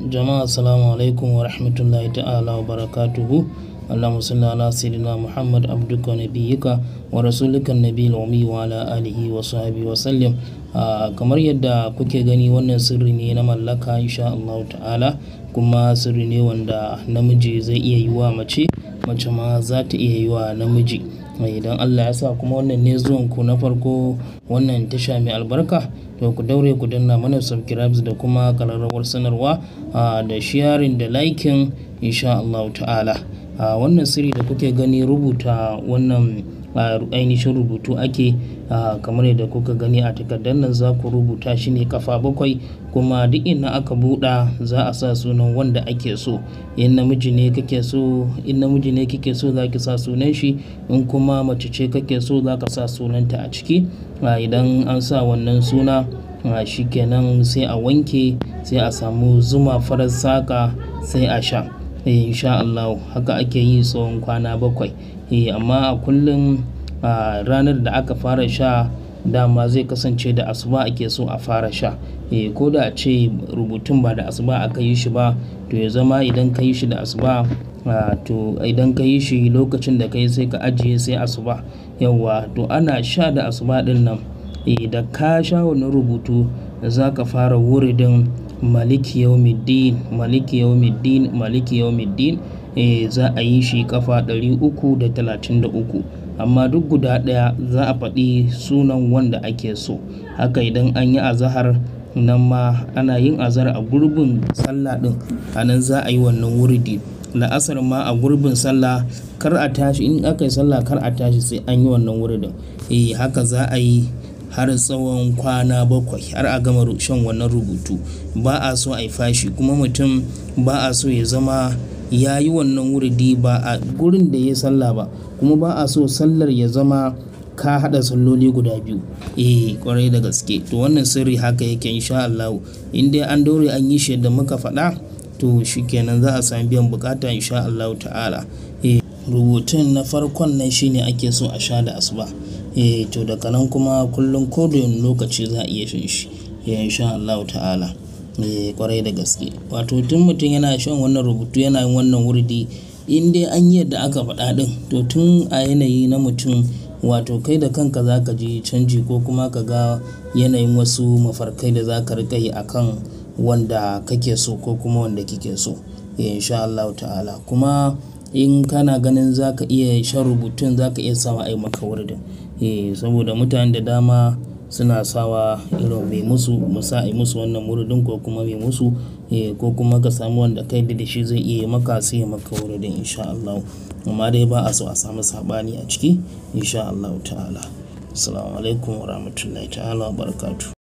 Jama'a assalamu alaikum wa rahmatullahi ta'ala wa barakatuhu. Allahumma salli ala sayyidina Muhammad abduka nabiyyika wa rasulika nabiyil ummi wa ala alihi wa sahbihi wa sallam. Kamar yadda kuke gani, wannan sirri ne na mallaka insha Allah ta'ala, kuma sirri ne wanda namiji zai iya yi wa mace, mace ma za ta iya yi wa namiji. Idan Allah ya sa kuma wannan ne zuwan ku na farko wannan tasha mai albarka, to ku daure ku danna mana subscribe da kuma kararrawar sanarwa da sharing da liking insha Allah ta'ala. Wannan sirri da kuke gani, rubuta wannan ainihin rubutu ake kamar yadda kuka gani a takardar nan. Za ku rubuta shi ne kafa 7, kuma duk inda aka buɗa za a sa sunan wanda ake so. In namiji ne kake so, za ki sa sunan shi. In kuma mace ce kake so, za ka sa sunanta a ciki. Idan an sa wannan suna shikenan sai a wanke, sai a samu zuma farar saka sai a sha. Insha Allah haka ake yi tsawon kwana 7. Amma a kullum ranar da aka fara sha dama zai kasance da asuba ake so a fara sha. Ko da a ce rubutun ba da asuba aka yi shi ba, to ya zama idan ka yi shi da asuba, to idan ka yi shi lokacin da ka yi sai ka ajiye sai asuba. Yawwa, to ana sha da asuba din nan, da ka sha wannan rubutu za ka fara wuridin maliki yawmiddin, maliki yawmiddin, maliki yawmiddin. Za a yi shi kafa 333, amma duk guda ɗaya za a faɗi sunan wanda ake so. Haka idan an yi azahar nan ma ana yin azahar a gurbin sallah ɗin, a nan za a yi wannan wuridi. La'asar ma a gurbin sallah, kar a tashi, in aka yi sallah kar a tashi sai an yi wannan wuridin. Haka za a yi har tsawon kwana 7 har a gama shan wannan rubutu. Ba a so a yi fashi, kuma mutum ba a so ya zama ya yi wannan wuridi ba a gurin da ya sallah ba, kuma ba a so sallar ya zama ka haɗa salloli guda 2. Kwarai da gaske. To wannan sirri haka yake insha Allah. In dai an daure an yi shi yadda muka faɗa, to shikenan za a sami biyan bukata insha Allah ta'ala. Rubutun na farkon nan shine ake so a sha da asuba. To daga nan kuma kullum ko da wani lokaci za a iya shan shi insha Allah ta'ala. Kwarai da gaske. Wato tun mutum yana shan wannan rubutu, yana yin wannan wuridi, in dai an yi yadda aka faɗa ɗin, to tun a yanayi na mutum, wato kai da kanka za ka ji canji, ko kuma ka ga yanayin wasu mafarkai da za ka riƙa yi a kan wanda kake so ko kuma wanda kike so insha Allah ta'ala. Kuma in kana ganin za ka iya shan rubutun, za ka iya sawa a yi maka wuridin. Saboda mutane da dama suna sawa irin mai musu musa yi musu wannan wuridin, ko kuma mai musu, ko kuma ka samu wanda kai da shi zai iya maka, sai ya maka wuridin insha Allah. Amma dai ba a so a samu saɓani a ciki insha Allah ta'ala. Assalamu alaikum wa rahmatullahi ta'ala wa barakatuh.